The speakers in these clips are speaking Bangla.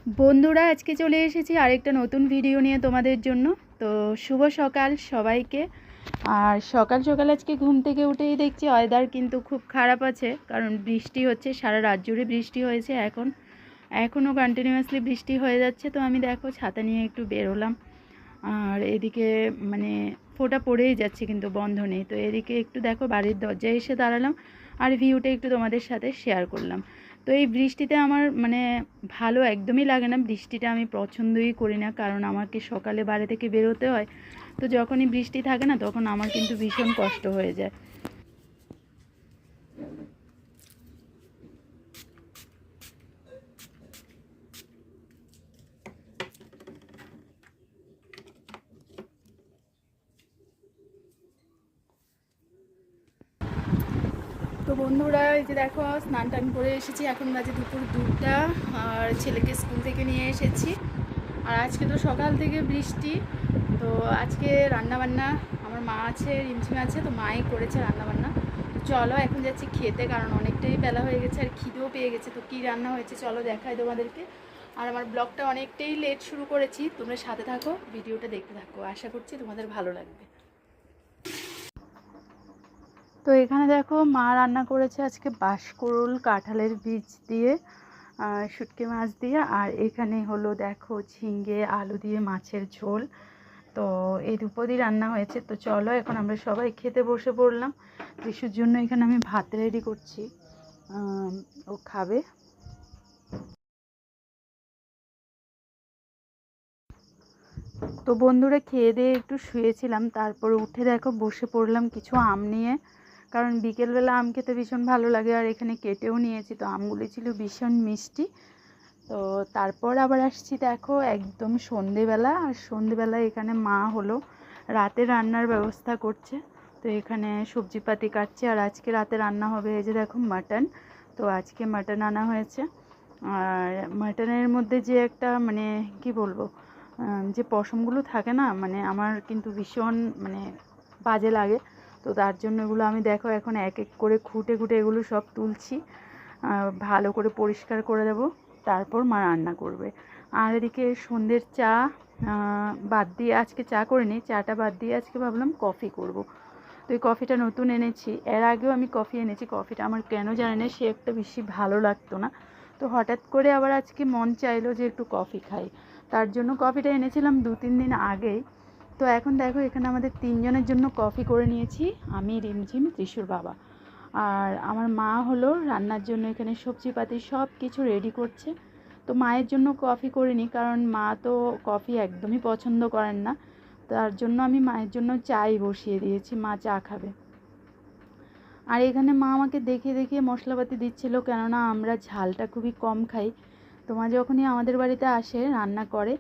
বন্ধুরা, আজকে চলে এসেছি আরেকটা নতুন ভিডিও নিয়ে তোমাদের জন্য। তো শুভ সকাল সবাইকে। আর সকাল সকাল আজকে ঘুম থেকে উঠেই দেখছি ওয়েদার কিন্তু খুব খারাপ আছে, কারণ বৃষ্টি হচ্ছে, সারা রাত জুড়ে বৃষ্টি হয়েছে। এখনও কন্টিনিউয়াসলি বৃষ্টি হয়ে যাচ্ছে। তো আমি দেখো ছাতা নিয়ে একটু বেরোলাম, আর এদিকে মানে ফোঁটা পড়েই যাচ্ছে কিন্তু বন্ধ নেই। তো এদিকে একটু দেখো বাড়ির দরজায় এসে দাঁড়ালাম, আর ভিউটা একটু তোমাদের সাথে শেয়ার করলাম। তো এই বৃষ্টিতে আমার মানে ভালো একদমই লাগে না, বৃষ্টিটা আমি পছন্দই করি না, কারণ আমাকে সকালে বাড়ি থেকে বেরোতে হয়। তো যখনই বৃষ্টি থাকে না, তখন আমার কিন্তু ভীষণ কষ্ট হয়ে যায়। তো বন্ধুরা, এই যে দেখো স্নান টান করে এসেছি, এখন বাজে দুপুর 2টা। আর ছেলেকে স্কুল থেকে নিয়ে এসেছি। আর আজকে তো সকাল থেকে বৃষ্টি। তো আজকে রান্নাবান্না আমার মা আছে, রিমঝিম আছে, তো মাই করেছে রান্নাবান্না। তো চলো এখন যাচ্ছি খেতে, কারণ অনেকটাই বেলা হয়ে গেছে আর খিদেও পেয়ে গেছে। তো কী রান্না হয়েছে চলো দেখাই তোমাদেরকে। আর আমার ব্লগটা অনেকটাই লেট শুরু করেছি, তোমরা সাথে থাকো, ভিডিওটা দেখতে থাকো, আশা করছি তোমাদের ভালো লাগবে। তো এখানে দেখো মা রান্না করেছে আজকে বাঁশকুড়ুল কাঁঠালের বীজ দিয়ে, শুটকি মাছ দিয়ে। আর এখানে হলো দেখো ঝিঙে আলু দিয়ে মাছের ঝোল। তো এই দুপদই রান্না হয়েছে। তো চলো এখন আমরা সবাই খেতে বসে পড়লাম। ত্রিশুর জন্য এখানে আমি ভাত রেডি করছি, ও খাবে। তো বন্ধুরা, খেয়ে দিয়ে একটু শুয়েছিলাম, তারপরে উঠে দেখো বসে পড়লাম কিছু আম নিয়ে, কারণ বিকেলবেলা আম খেতে ভীষণ ভালো লাগে। আর এখানে কেটেও নিয়েছি, তো আমগুলি ছিল ভীষণ মিষ্টি। তো তারপর আবার আসছি দেখো একদম সন্ধেবেলা। আর সন্ধেবেলা এখানে মা হলো রাতে রান্নার ব্যবস্থা করছে। তো এখানে সবজিপাতি কাটছে, আর আজকে রাতে রান্না হবে এই যে দেখো মাটন। তো আজকে মাটন আনা হয়েছে। আর মাটনের মধ্যে যে একটা মানে কি বলবো, যে পশমগুলো থাকে না, মানে আমার কিন্তু ভীষণ মানে বাজে লাগে। তো তার জন্য এগুলো আমি দেখো এখন এক এক করে খুঁটে খুঁটে এগুলো সব তুলছি, ভালো করে পরিষ্কার করে দেবো, তারপর মা রান্না করবে। আর এদিকে সন্ধ্যের চা বাদ দিয়ে, আজকে চা করিনি, চাটা বাদ দিয়ে আজকে ভাবলাম কফি করব। তো এই কফিটা নতুন এনেছি, এর আগেও আমি কফি এনেছি, কফিটা আমার কেন জানি না সে একটা বেশি ভালো লাগতো না। তো হঠাৎ করে আবার আজকে মন চাইলো যে একটু কফি খাই, তার জন্য কফিটা এনেছিলাম 2-3 দিন আগেই। তো এখন দেখো এখানে আমাদের 3 জনের জন্য কফি করে নিয়েছি, আমি, রিমঝিম, ত্রিশুর বাবা। আর আমার মা হলো রান্নার জন্য এখানে সবজিপাতি সব কিছু রেডি করছে। তো মায়ের জন্য কফি করিনি, কারণ মা তো কফি একদমই পছন্দ করেন না। তার জন্য আমি মায়ের জন্য চাই বসিয়ে দিয়েছি, মা চা খাবে। আর এখানে মা আমাকে দেখিয়ে দেখিয়ে মশলাপাতি দিচ্ছিল, কেননা আমরা ঝালটা খুবই কম খাই। তো মা যখনই আমাদের বাড়িতে আসে রান্না করে,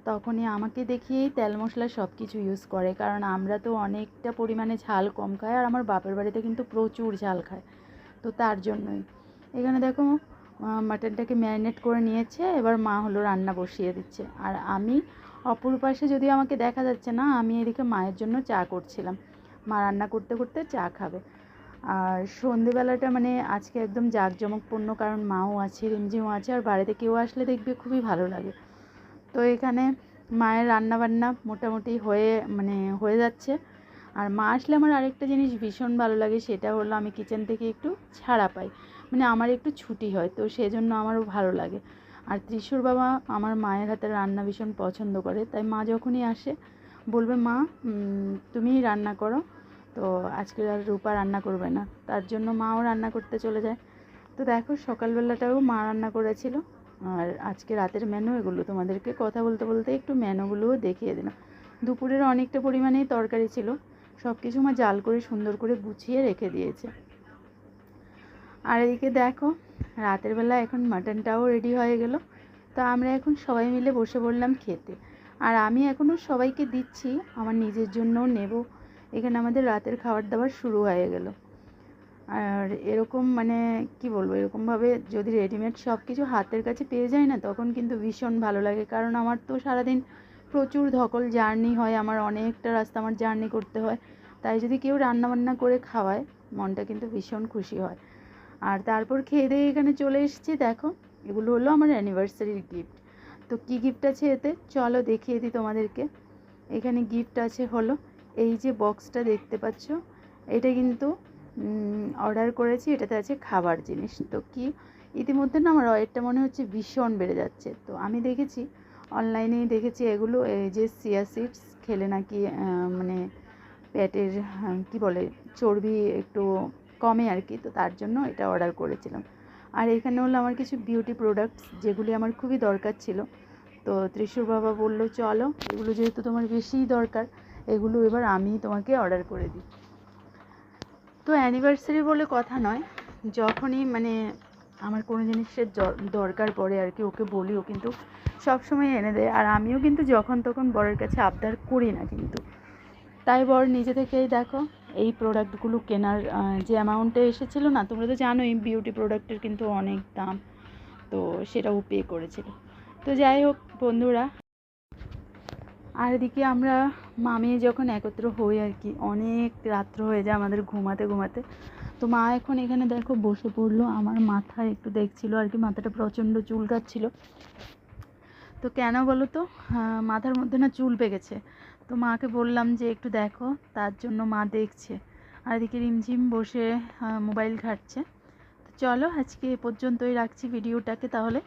তখনই আমাকে দেখিয়েই তেল মশলা সব কিছু ইউজ করে, কারণ আমরা তো অনেকটা পরিমাণে ঝাল কম খাই, আর আমার বাপের বাড়িতে কিন্তু প্রচুর ঝাল খায়। তো তার জন্যই এখানে দেখো মাটনটাকে ম্যারিনেট করে নিয়েছে, এবার মা হলো রান্না বসিয়ে দিচ্ছে। আর আমি অপর পাশে, যদিও আমাকে দেখা যাচ্ছে না, আমি এদিকে মায়ের জন্য চা করছিলাম, মা রান্না করতে করতে চা খাবে। আর সন্ধেবেলাটা মানে আজকে একদম জাঁকজমকপূর্ণ, কারণ মাও আছে, রিমঝিমও আছে, আর বাড়িতে কেউ আসলে দেখবে খুবই ভালো লাগে। তো এখানে মায়ের রান্নাবান্না মোটামুটি হয়ে যাচ্ছে। আর মা আসলে আমার আরেকটা জিনিস ভীষণ ভালো লাগে, সেটা হলো আমি কিচেন থেকে একটু ছাড়া পাই, মানে আমার একটু ছুটি হয়, তো সেজন্য আমারও ভালো লাগে। আর ত্রিশুর বাবা আমার মায়ের হাতের রান্না ভীষণ পছন্দ করে, তাই মা যখনই আসে বলবে, মা তুমিই রান্না করো। তো আজকে আর রূপা রান্না করবে না, তার জন্য মাও রান্না করতে চলে যায়। তো দেখো সকালবেলাটাও মা রান্না করেছিল। আর আজকে রাতের মেনু এগুলো, তোমাদেরকে কথা বলতে বলতে একটু মেনুগুলোও দেখিয়ে দিলাম। দুপুরের অনেকটা পরিমাণেই তরকারি ছিল, সব কিছু মা জাল করে সুন্দর করে গুছিয়ে রেখে দিয়েছে। আর এদিকে দেখো রাতের বেলা এখন মাটনটাও রেডি হয়ে গেল। তো আমরা এখন সবাই মিলে বসে পড়লাম খেতে। আর আমি এখনও সবাইকে দিচ্ছি, আমার নিজের জন্যও নেব। এখানে আমাদের রাতের খাবার দাবার শুরু হয়ে গেল। আর এরকম মানে কি বলবো, এরকমভাবে যদি রেডিমেড সব কিছু হাতের কাছে পেয়ে যায় না, তখন কিন্তু ভীষণ ভালো লাগে। কারণ আমার তো সারাদিন প্রচুর ধকল জার্নি হয়, আমার অনেকটা রাস্তা আমার জার্নি করতে হয়, তাই যদি কেউ রান্নাবান্না করে খাওয়ায় মনটা কিন্তু ভীষণ খুশি হয়। আর তারপর খেয়ে দিয়ে এখানে চলে এসেছি, দেখো এগুলো হলো আমার অ্যানিভার্সারির গিফট। তো কী গিফট আছে এতে চলো দেখিয়ে দিই তোমাদেরকে। এখানে গিফট আছে হলো এই যে বক্সটা দেখতে পাচ্ছ, এটা কিন্তু অর্ডার করেছি, এটাতে আছে খাবার জিনিস। তো কি ইতিমধ্যে না আমার ওয়েটটা মনে হচ্ছে ভীষণ বেড়ে যাচ্ছে। তো আমি দেখেছি অনলাইনেই দেখেছি এগুলো, এই যে চিয়া সিডস খেলে নাকি মানে পেটের কি বলে চর্বি একটু কমে আর কি। তো তার জন্য এটা অর্ডার করেছিলাম। আর এখানে হলো আমার কিছু বিউটি প্রোডাক্টস যেগুলি আমার খুবই দরকার ছিল। তো ত্রিশুর বাবা বললো চলো এগুলো যেহেতু তোমার বেশিই দরকার, এগুলো এবার আমি তোমাকে অর্ডার করে দিই। তো অ্যানিভার্সারি বলে কথা নয়, যখনই মানে আমার কোনো জিনিসের দরকার পড়ে আর কি, ওকে বলি, ও কিন্তু সবসময় এনে দেয়। আর আমিও কিন্তু যখন তখন বরের কাছে আবদার করি না কিন্তু, তাই বর নিজে থেকেই দেখো এই প্রোডাক্টগুলো কেনার যে অ্যামাউন্টে এসেছিলো না, তোমরা তো জানোই বিউটি প্রোডাক্টের কিন্তু অনেক দাম, তো সেটাও পে করেছিল। তো যাই হোক বন্ধুরা, আর এদিকে আমরা মামি যখন একত্র হই আর কি, অনেক রাত্র হয়ে যায় আমাদের ঘুমাতে ঘুমাতে। তো মা এখন এখানে দেখো বসে পড়লো, আমার মাথায় একটু দেখছিল আর কি, মাথাটা প্রচণ্ড চুলকাচ্ছিল। তো কেন বলো তো, মাথার মধ্যে না চুল পেকেছে। তো মাকে বললাম যে একটু দেখো, তার জন্য মা দেখছে। আর এদিকে রিমঝিম বসে মোবাইল ঘাঁটছে। তো চলো আজকে এ পর্যন্তই রাখছি ভিডিওটাকে তাহলে।